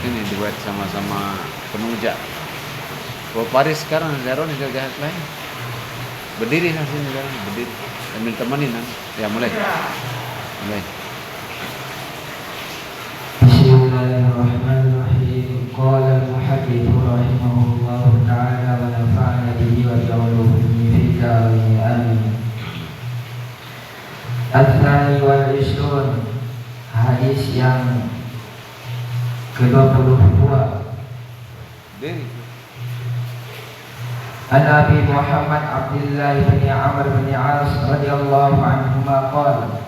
sini dibuat sama-sama penuja. Kalau Paris sekarang Zero nih jahat lain. Berdiri di sini sekarang, berdiri. Sambil temenin kan. Ya mulai. Mulai. Bismillahirrahmanirrahim. Qala al-muhaddits rahimahullahu ta'ala wa nafa'ana bihi wa bi'ulumihi fid dharain amin. Al-Thani wal Ishrun, hadis yang ke-22. An Abi Muhammad Abdullah bin Amr bin As radhiyallahu anhuma qala,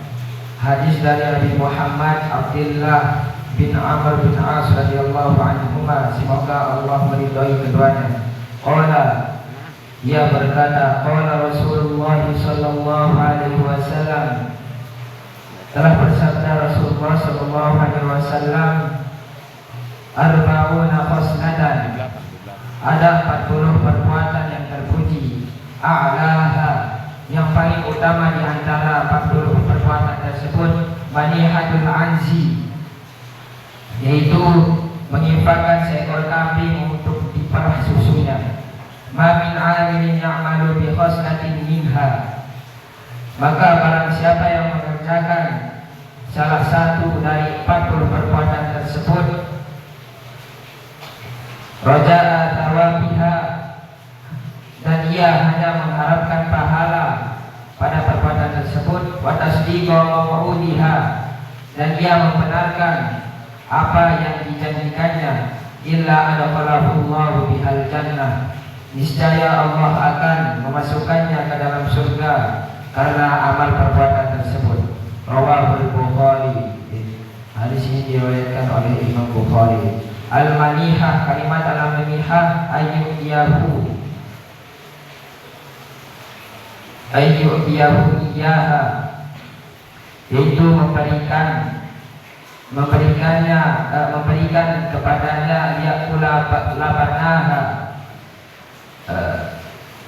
hadis dari Abi Muhammad Abdullah bin Amr bin As radhiyallahu anhuma, semoga Allah meridhai keduanya. Qala, ia berkata, qala Rasulullah sallallahu alaihi wasallam, telah bersabda Rasulullah sallallahu alaihi wasallam, arba'una khaslatan, ada 40 perbuatan yang terpuji, a'laha, yang paling utama di antara 40 perbuatan tersebut, manihatul anzi, yaitu menginfakkan seekor kambing untuk diperah susunya. Ma min 'amilin ya'malu bi khaslatin minha, maka barang siapa yang mengerjakan salah satu dari 40 perbuatan tersebut, raja'a thawabiha, dan ia hanya mengharapkan pahala pada perbuatan tersebut, wa tasdiqa maw'udiha, dan ia membenarkan apa yang dijanjikannya, illa adkhalahu Allahu bihal jannah, niscaya Allah akan memasukkannya ke dalam surga karena amal perbuatan tersebut. Rawahul Bukhari. Hadis ini diriwayatkan oleh Imam Bukhari. Al-manihah, kalimat al-manihah ayyudiyahu iyaha, yaitu memberikan kepadanya yakula labanaha,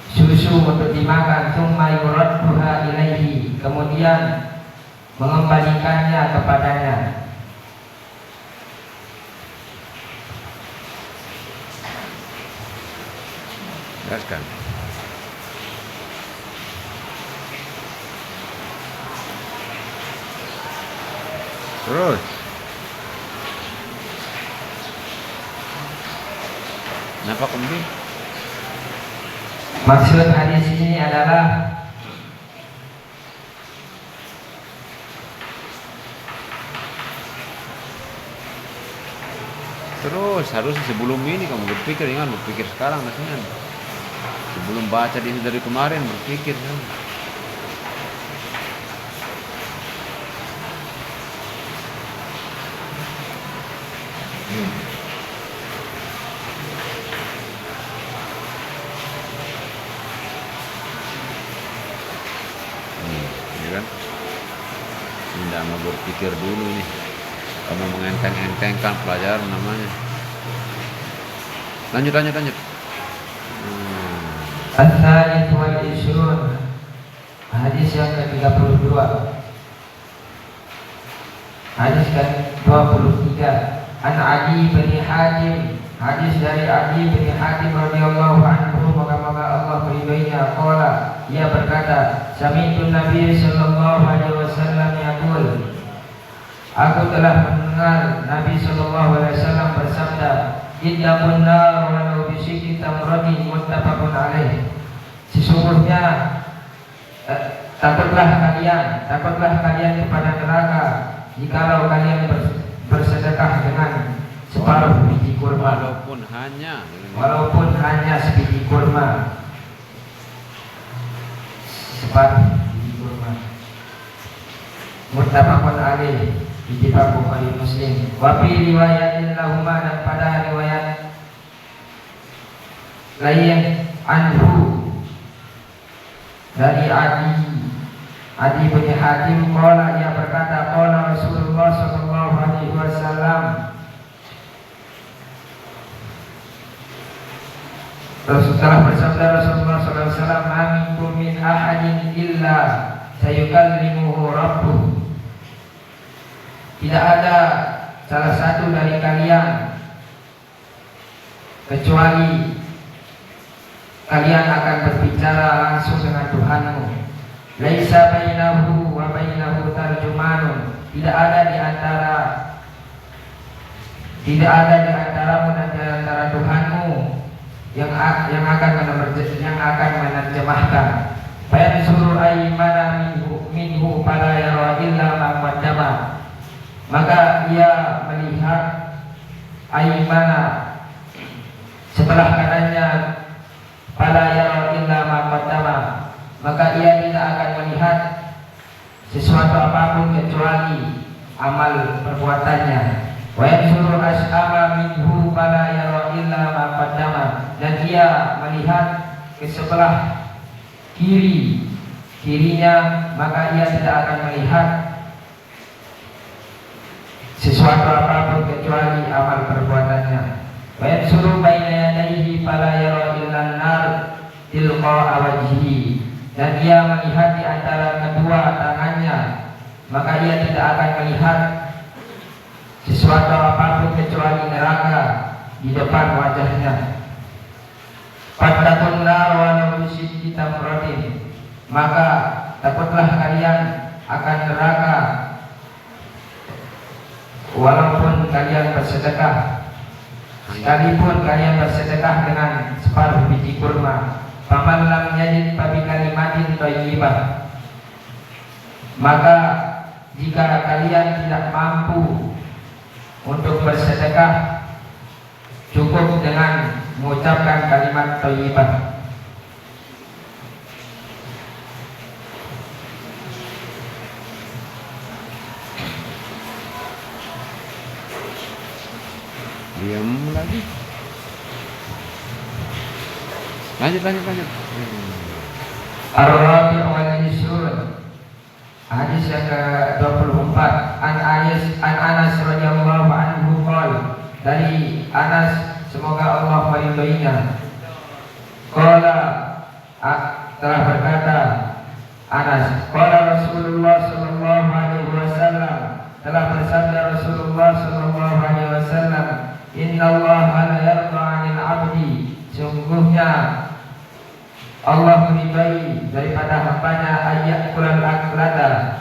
susu untuk dimakan, tsumma yuradduha ilaihi, kemudian mengembalikannya kepadanya. Jelaskan. Terus. Kenapa kambing? Maksud hadis ini adalah terus harusnya sebelum ini kamu berpikir, jangan berpikir sekarang rasanya. Sebelum baca ini dari kemarin berpikir kan. Ini kan tidak mau berpikir dulu ini, kamu mengenteng-entengkan pelajaran namanya. Lanjut. Al-Thalith wal Ishrun, hadis yang ke-32. Hadis ke-23. An Ali bin Hatim, hadis dari Ali bin Hatim radhiyallahu anhu, moga-moga Allah meridhoinya, qala, ia berkata, sami'tu Nabi sallallahu alaihi wasallam yaqul, aku telah mendengar Nabi sallallahu alaihi wasallam bersabda, ittaqun nar walau bisyikki tamratin, muttafaqun alaih. Sesungguhnya takutlah kalian kepada neraka jikalau kalian bersedekah dengan separuh biji kurma, walaupun hanya sebiji kurma, separuh biji kurma. Muttafaqun alaih, ittifaq Bukhari Muslim. Wa fi riwayatin lahuma, dan pada riwayat lain anhu dari Adi bin Hatim, qala, ia berkata, qala Rasulullah sallallahu alaihi wasallam, setelah bersabda Rasulullah sallallahu alaihi wasallam, aminkum min ahadin illa sayukallimuhu rabbuh, tidak ada salah satu dari kalian kecuali kalian akan berbicara langsung dengan Tuhanmu. Laisa bainahu wa bainahu tarjumanun. Tidak ada di antaramu dan di antara Tuhanmu yang akan menerjemahkan. Fayansuru aymana minhu fala yara illa ma qaddama. Maka ia melihat aymana sebelah kanannya, fala yara illa ma qaddama. Maka ia tidak akan melihat sesuatu apapun kecuali amal perbuatannya. Wa yansuru ashama minhu fala yara illa ma qaddama. Dan ia melihat ke sebelah kirinya, maka ia tidak akan melihat sesuatu apapun kecuali amal perbuatannya. Wa yansuru baina yadayhi fala yara illa an-nar tilqa'a wajhihi. Dan ia melihat di antara kedua tangannya, maka ia tidak akan melihat sesuatu apapun kecuali neraka di depan wajahnya. Fattaqun nar wa law bisidqi tamratin. Maka takutlah kalian akan neraka walaupun kalian bersedekah, sekalipun kalian bersedekah dengan separuh biji kurma. Faman lam yajid fa bi kalimatin thayyibah. Maka jika kalian tidak mampu untuk bersedekah, cukup dengan mengucapkan kalimat thayyibah. Diam lagi. Lanjut. Ar-Rabi' wal Ishrun. Hadis yang ke-24. An Anas radhiyallahu anhu qala. Dari Anas, semoga Allah meridhoinya. Qala, telah berkata Anas, qala Rasulullah sallallahu alaihi wasallam, telah bersabda Rasulullah sallallahu alaihi wasallam, innallaha la yarda 'anil 'abdi. Sungguhnya Allah meridai daripada hambanya ayat kulal aklada,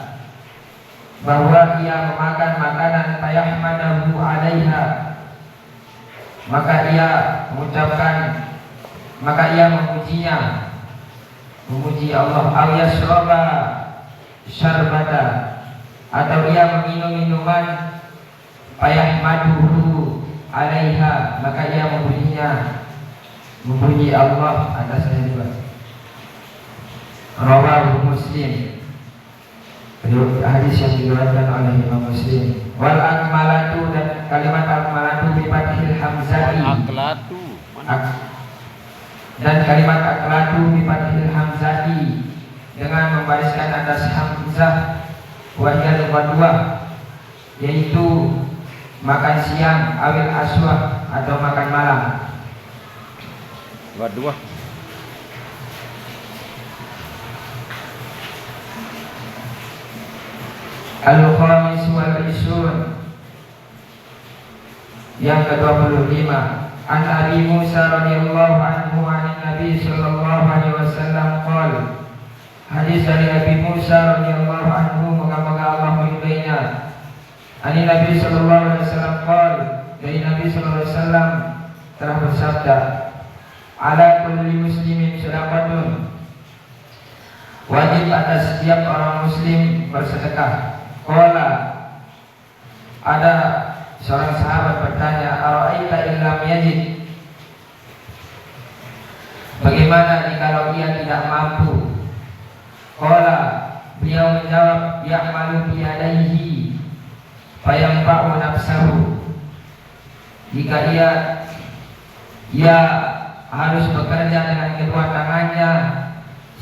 bahwa ia memakan makanan fayahmadahu alaiha, maka ia memujinya, memuji Allah. Aw yashraba syarbata, atau ia meminum minuman fayahmaduhu alaiha, maka ia memuji Allah atasnya juga. Rawahu Muslim. Hadis yang diriwayatkan oleh Imam Muslim. Wal akmalatu, dan kalimat akmalatu bi fathil hamzati. Dan kalimat aklatu bi fathil hamzati, dengan membariskan atas hamzah, wahiyal ghadwah, yaitu makan siang, awil aswah, atau makan malam. Ghadwah. Al-Khamis wal Ishrun, yang ke-25. An Abi Musa radhiyallahu anhu an Nabi sallallahu alaihi wasallam qala. Hadis dari Abi Musa radhiyallahu anhu, moga-moga Allah meridainya. An Nabi sallallahu alaihi wasallam qala, dari Nabi sallallahu alaihi wasallam telah bersabda, ala kulli muslimin shadaqatun. Wajib atas setiap orang muslim bersedekah. Qala, ada seorang sahabat bertanya, ara'aita illam yajid, bagaimana jikalau ia tidak mampu? Qala, beliau menjawab, ya'malu biyadaihi fayanfa'u nafsahu. Jika ia harus bekerja dengan kedua tangannya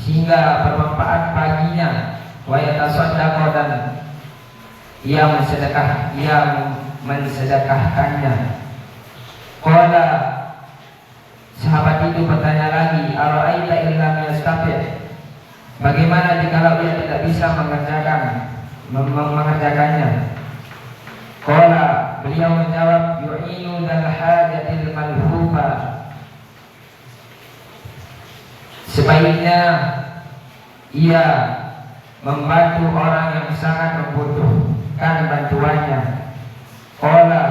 sehingga bermanfaat baginya, wa yatasaddaqu, dan ia mensedekahkannya. Qala, sahabat itu bertanya lagi, ara'aita illam yastati', bagaimana jikalau ia tidak bisa mengerjakannya? Qala, beliau menjawab, yu'inu dzal hajatil malhufa sebaiknya ia membantu orang yang sangat membutuhkan bantuannya. Qala,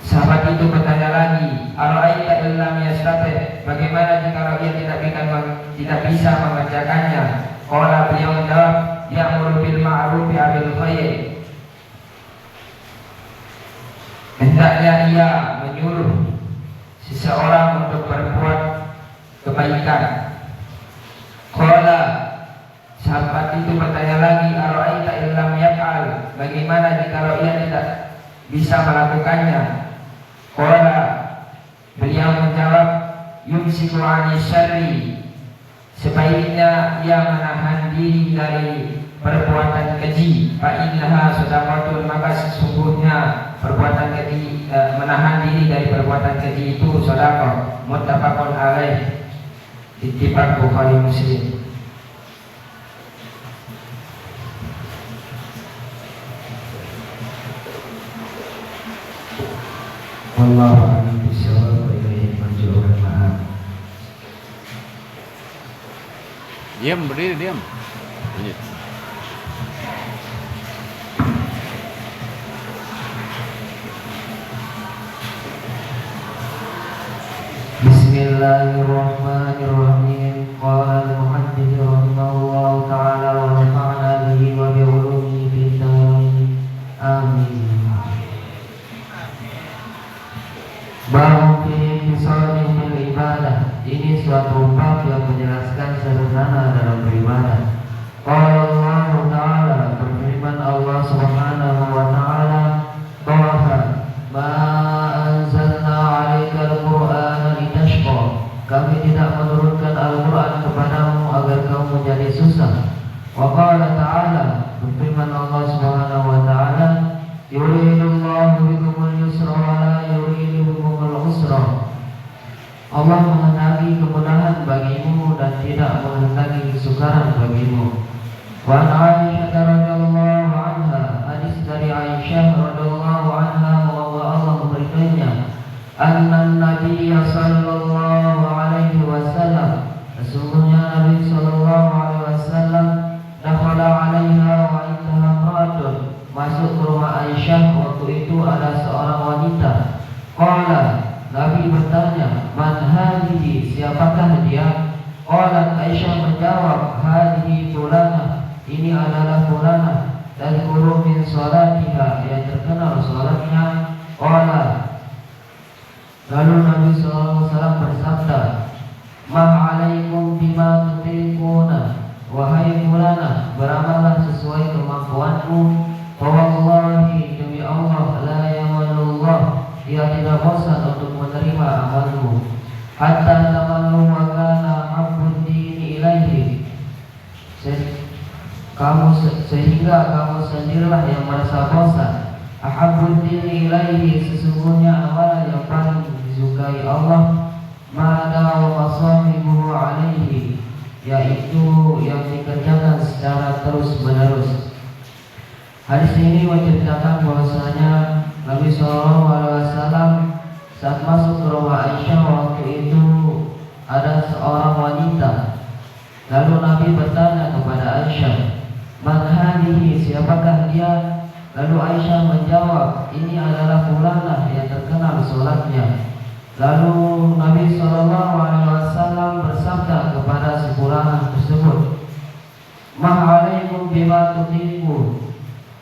sahabat itu bertanya lagi, ara'aita illam yastati', bagaimana jika ia tidak bisa mengerjakannya? Qala, beliau menjawab, ya'muru bil ma'ruf wa bil khair, hendaknya ia menyuruh seseorang untuk berbuat kebaikan. Qala, sahabat itu bertanya lagi, ara'aita illam yaf'al, bagaimana jika ia tidak bisa melakukannya? Qala, beliau menjawab, yumsiku 'ani syarri, sebaiknya ia menahan diri dari perbuatan keji. Fa innaha shadaqatun, maka sesungguhnya perbuatan keji, menahan diri dari perbuatan keji itu sedekah. Muttafaqun alaih, ittifaq Bukhari Muslim. Wallahu a'lam bishawab wa ilaihi marji'un. Maaf. Diam, berdiri, diam. Lanjut. Bismillahirrahmanirrahim. Qala al-muhaddits rahimahullahu ta'ala wa nafa'na bihi wa bi ulumihi fid dharain. Amin. Bab fi ibadah. Ini suatu bab yang menjelaskan sederhana dalam beribadah. Qala Allah Ta'ala, berfirman Allah Subhanahu wa Ta'ala, Taha, ma anzalna 'alaikal Qur'ana litashqa, kami tidak menurunkan Al-Qur'an kepadamu agar kamu menjadi susah. Wa qala Ta'ala, berfirman Allah Subhanahu wa Ta'ala, yuridullahu bikumul yusra wa la yuridu bikumul usra. Allah menghendaki kemudahan bagimu dan tidak menghendaki kesukaran bagimu. Wa Aisyah radhiyallahu anha, hadis dari Aisyah radhiyallahu anha bahwa Allah memberitahunya, anna Nabi sallallahu alaihi wasallam, sesungguhnya Nabi sallallahu alaihi wasallam dakhala 'alaiha wa indaha imra'atun, masuk ke rumah Aisyah, waktu itu ada seorang wanita. Qala, Nabi bertanya, man hadhihi, siapakah dia? Qalat, Aisyah menjawab, hadhihi fulanah, ini adalah fulanah, tadhkuru min salatiha, yang terkenal salatnya. Qala, lalu Nabi SAW bersabda, ma alaikum bima tutiquna, wahai fulanah, beramallah sesuai kemampuanmu. Wallahi, demi Allah, la yamalullah, dia tidak bosan untuk menerima amalmu. Hatta tamallu wa kana habbud dini ilaihi, sehingga kamu sendirilah yang merasa bosan. Ahabbud dini ilaihi, sesungguhnya amalan yang paling disukai Allah, mada wa masahibuhu alaihi, yaitu yang dikerjakan secara terus menerus. Hadis ini menceritakan bahwasanya Nabi SAW saat masuk ke rumah Aisyah, waktu itu ada seorang wanita. Lalu Nabi bertanya kepada Aisyah, man hadhihi, siapakah dia? Lalu Aisyah menjawab, ini adalah fulanah yang terkenal sholatnya. Lalu Nabi SAW bersabda kepada si fulanah tersebut, ma alaikum bima tutiqun,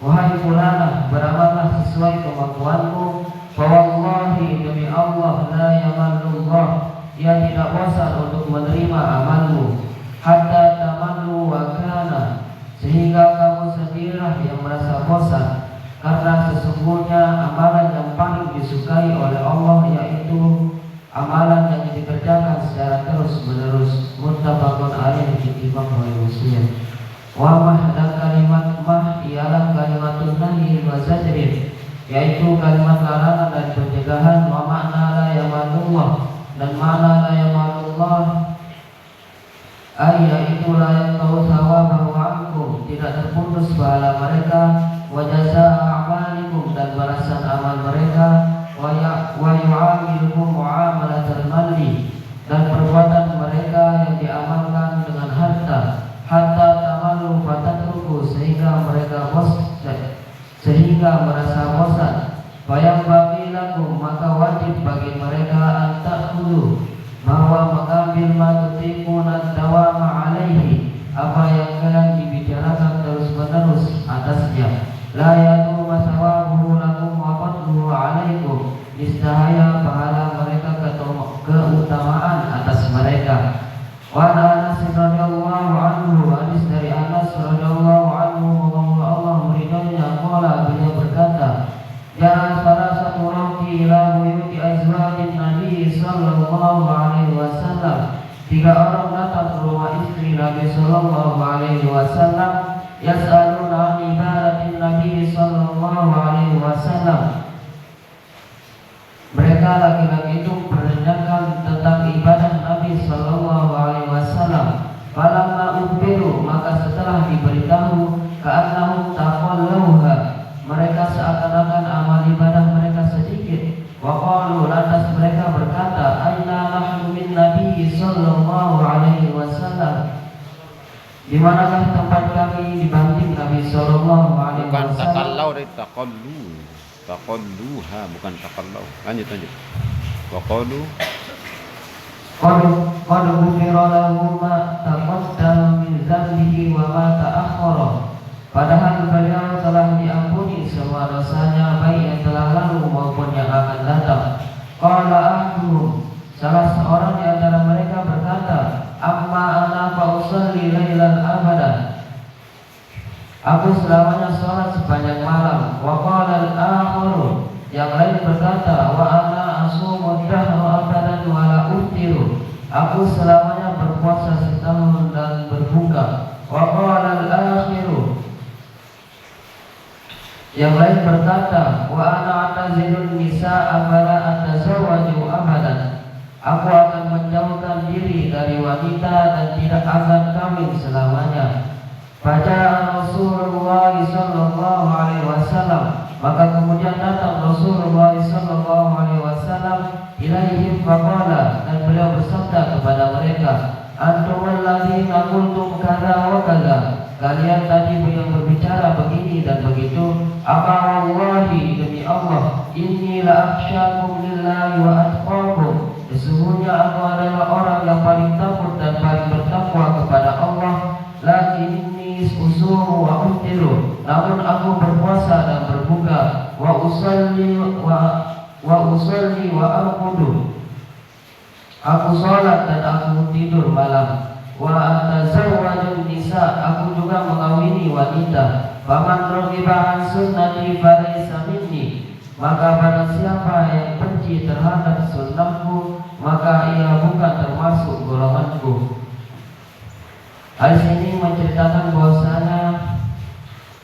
wahai fulanah, beramallah sesuai kemampuanmu. Wallahi, demi Allah, la yamalullah, ia tidak bosan untuk menerima amalmu. Hatta tamallu wa kana, sehingga kamu sendirilah yang merasa bosan. Karena sesungguhnya amalan yang paling disukai oleh Allah yaitu amalan yang dikerjakan secara terus menerus. Muttafaqun alaih, ittifaq Muslim. Wa mah, dan kalimat mah ialah kalimatun nahi wa zajrin, yaitu kalimat larangan dan pencegahan. Wa makna la yamalullah, dan makna la yamalullah yaitu la yaqau thawabahu ankum, tidak terputus pahala mereka. Wa jazaa a'malikum, dan balasan amal mereka. Wa yu'amilukum muamalatal mali, dan perbuatan merasa bosan. Fayambaghi lakum, maka wajib bagi mereka antakhudhu, bahwa mengambil matutiquna dawama alaihi, apa yang kalian dibicarakan terus-menerus atasnya. La yadu masawabuhu lakum wa fadluhu alaikum, niscaya pahala mereka keutamaan atas mereka. Wa Anas radhiyallahu anhu, hadis dari Anas radhiyallahu anhu, semoga Allah meridhoinya, qala, beliau berkata, ya salah satu roti ila buyuti azwajin Nabi sallallahu alaihi wasallam. 3 orang datang ke rumah istri Nabi sallallahu alaihi wasallam, yas'aluna an ibadatin Nabi sallallahu alaihi wasallam. Mereka laki-laki itu menanyakan tentang ibadah Nabi sallallahu alaihi wasallam. Falamma ukhbiru, maka setelah diberitahu, ka'annahum taqalluha, mereka seakan-akan amal ibadah mereka sedikit. Wa qalu, lantas mereka berkata, aina nahnu min Nabi sallallahu alaihi wasallam, di manakah tempat kami dibanding Nabi sallallahu alaihi Bukan wasallam? takallau dari taqallu. Taqalluha, bukan takallau. Lanjut. Wa qalu Qad ghufira lahu ma taqaddama min dzambihi wa ma ta'akhkhara. Padahal beliau telah diampuni semua dosanya, baik yang telah lalu maupun yang akan datang. Qala ahduhum, salah seorang di antara mereka berkata, amma ana fa usalli lailan abada, aku selamanya sholat sepanjang malam. Wa qala al-akharu, yang lain berkata, wa ana asumu dahra abadan wa la uftiru, aku selamanya berpuasa setahun dan berbuka. Wa qala al-akhiru, yang lain berkata, wa ana atazilun nisa'a fala atazawwaju abadan, aku akan menjauhkan diri dari wanita dan tidak akan kawin selamanya. Pada Rasulullah sallallahu alaihi wasallam, maka kemudian datang Rasulullah sallallahu alaihi wasallam ilaihim faqala, dan beliau bersabda kepada mereka, antumul ladzina qultum kadza wa kadza, kalian tadi yang berbicara begini dan begitu. Apa wallahi, demi Allah, inni la akhsyakum lillahi wa atqakum, sesungguhnya aku adalah orang yang paling takut dan paling bertakwa kepada Allah. Lakin usumu wa uftiru, namun aku berpuasa dan berbuka. Wa usalli wa arqudu, aku sholat dan aku tidur malam. Wa atazawwaju nisa, aku juga mengawini wanita. Faman raghiba an sunnati falaysa minni, maka barang siapa yang benci terhadap sunnahku, maka ia bukan termasuk golonganku. Hadis ini menceritakan bahwasanya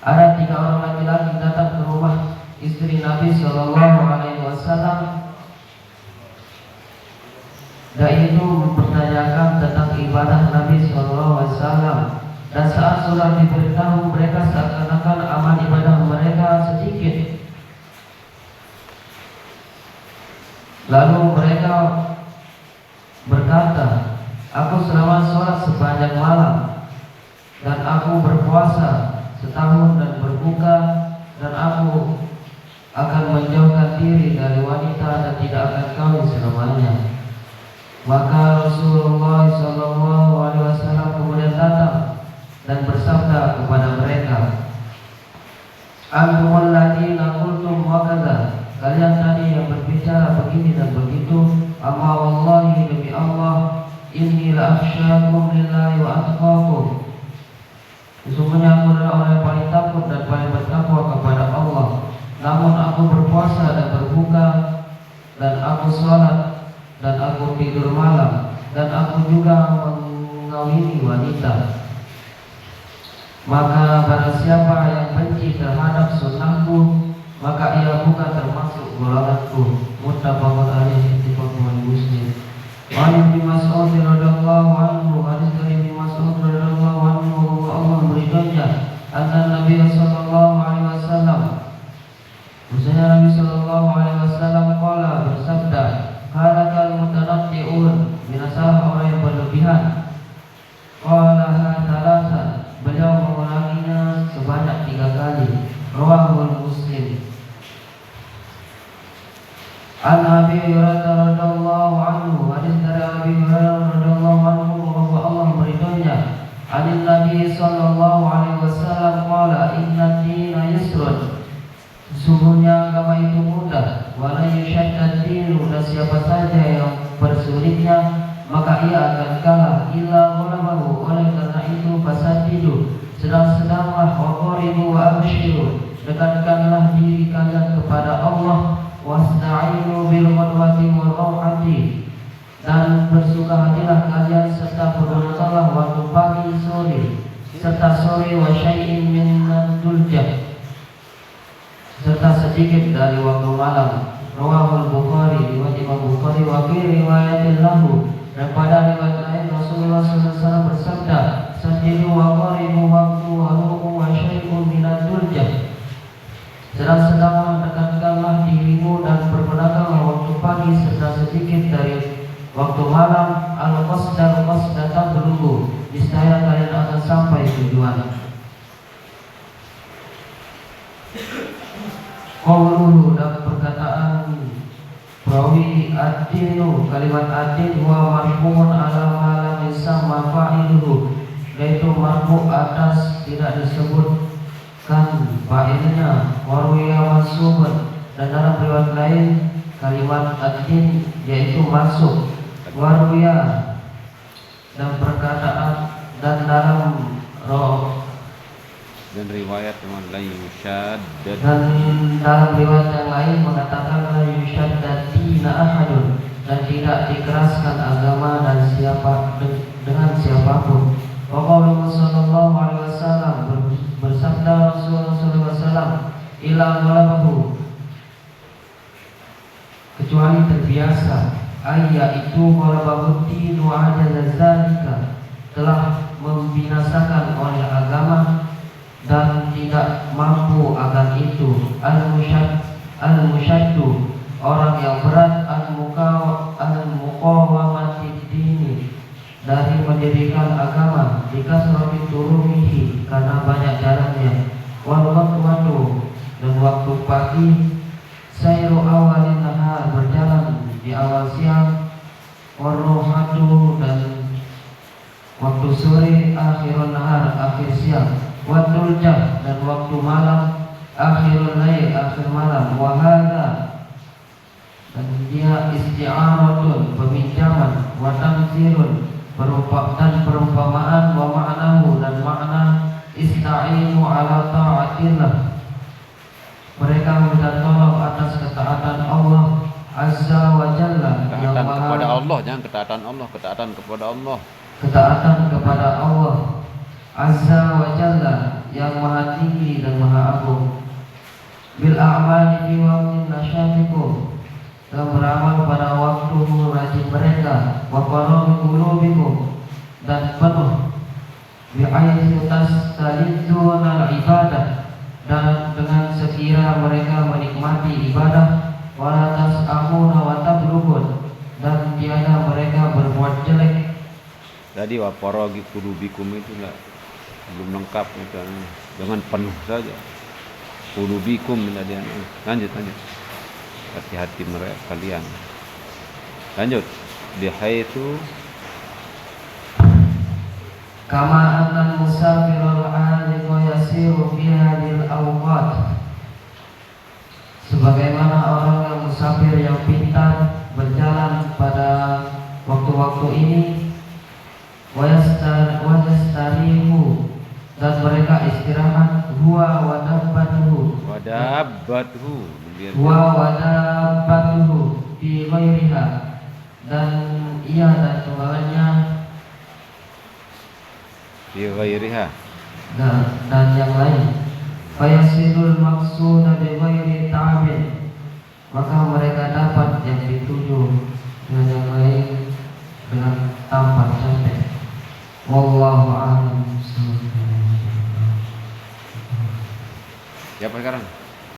ada 3 orang laki-laki datang ke rumah istri Nabi sallallahu alaihi wasallam, dan itu mempertanyakan tentang ibadah Nabi sallallahu alaihi wasallam. Dan saat sudah diberitahu, mereka seakan-akan amal ibadah mereka sedikit. Lalu mereka berkata, aku selama sholat sepanjang malam, dan aku berpuasa setahun dan berbuka, dan aku akan menjauhkan diri dari wanita dan tidak akan kawin selamanya. Maka Rasulullah SAW kemudian datang dan bersabda kepada mereka, antumul ladzina qultum wa kadza, kalian tadi yang berbicara begini dan begitu. Amma wallahi, demi Allah, inni la akhsyakum lillahi wa atqakum, sesungguhnya aku adalah orang yang paling takut dan paling bertakwa kepada Allah. Namun aku berpuasa dan berbuka, dan aku sholat dan aku tidur malam, dan aku juga mengawini wanita. Maka barang siapa yang benci terhadap sunnahku, maka ia bukan termasuk golonganku. Muttafaqun alaihi, ittifaqun Muslim. Wa Ibnu Mas'ud radhiyallahu anhu, hadis dari Ibnu Mas'ud radhiyallahu anhu, Allah meridhoinya, anna Nabi sallallahu alaihi wasallam, maksudnya Nabi sallallahu alaihi wasallam qala, bersabda, halakal mutanatti'un, binasalah orang yang berlebihan. Qala hadalasa, beliau mengulanginya sebanyak 3 kali. Rawahul Muslim. An Abi Hurairah radhiyallahu anhu, hadis dari Abi Hurairah radhiyallahu anhu bahwa Allah meridhoinya. An Nabi sallallahu alaihi wasallam qala inna dina yusrun. Sesungguhnya agama itu mudah. Wala yushaddad dinu, dan siapa saja yang bersulitnya maka ia akan kalah. Illa ghalabahu, oleh karena itu fasadidu, sedang-sedanglah wa qaribu wa abshiru, dekatkanlah diri kalian kepada Allah. Wasta'inu bil ghadwati wal rawhati, dan bersukahatilah kalian serta berdoalah waktu pagi sore serta sore, wa syai'in min dulja, serta sedikit dari waktu malam. Rawahul Bukhari, riwayat Imam Bukhari. Wa fi riwayatin lahu, dan pada riwayat lain Rasulullah SAW bersabda, sajidu wa qaribu waktu wa ru'u wa syai'un min dulja, sedang-sedang mendekatkanlah dirimu dan berbedaklah waktu pagi serta sedikit dari waktu malam. Al-qasdal qasdatan berunggu, niscaya kalian akan sampai tujuan. Qauluhu, dan perkataan perawi ad-dinu, kalimat ad-din wa marfu'un ala ma lam yusamma fa'iluhu, yaitu marfu' atas tidak disebut kan fa'ilnya. Warwiya mansubun, dan dalam riwayat lain kalimat ad-din yaitu mansub. Warwiya, dan perkataan, dan dalam dan riwayat yang lain yushaddad, dan dalam riwayat yang lain mengatakan la yushaddad dina ahadun, dan tidak dikeraskan agama dan dengan siapapun. Wa qauluhu sallallahu alaihi wasallam, bersabda Rasulullah sallallahu alaihi wasallam, ila ghalabahu, kecuali terbiasa, yaitu ghalabahu dinu ajaza zalika, telah membinasakan oleh agama dan tidak mampu akan itu. Al-musyaddu, orang yang berat, al-muqawamati dini, dari mendirikan agama, dikasrati turumihi, karena banyak jalannya. Wal waqtu, dan waktu pagi, sayru awalin nahar, berjalan di awal siang. Waruhatu, dan waktu sore, akhirun nahar, akhir siang. Wadulja, dan waktu malam, akhirul lail, akhir malam. Wahada, dan dia isti'aratun, peminjaman. Watamzirun, dan perumpamaan. Wa ma'nahu, dan makna ista'inu ala ta'atillah, mereka minta tolong atas ketaatan Allah Azza wa Jalla, ketaatan kepada Allah, jangan ketaatan Allah, ketaatan kepada Allah, ketaatan kepada Allah Azza wa Jalla, yang maha tinggi dan maha agung. Bil a'mali fi waqtin nasyatikum, dan beramal pada waktu rajin mereka. Wa qarami qulubikum, dan penuh bi'ayyi tastalidzuna al-ibadah, dan dengan sekira mereka menikmati ibadah. Wala tas'amuna wa tablukun, dan tiada mereka berbuat jelek. Jadi waparagi qulubikum itu belum lengkap itu, dengan penuh saja qulubikum tadi. Lanjut hati-hati mereka kalian. Lanjut bihaitsu kama annal musafirul aliqa yasiru fi hadhil awqat, sebagaimana orang yang musafir yang pintar berjalan pada waktu-waktu ini. Wastarihu, dan mereka istirahat. Huwa wadabbatuhu, fi ghairiha, dan ia dan tunggangannya fi ghairiha, dan yang lain. Fayasilul maqsuda bi ghairi ta'abin, maka mereka dapat yang dituju dengan yang lain dengan tanpa capek. Wallahu a'lam. Siapa sekarang?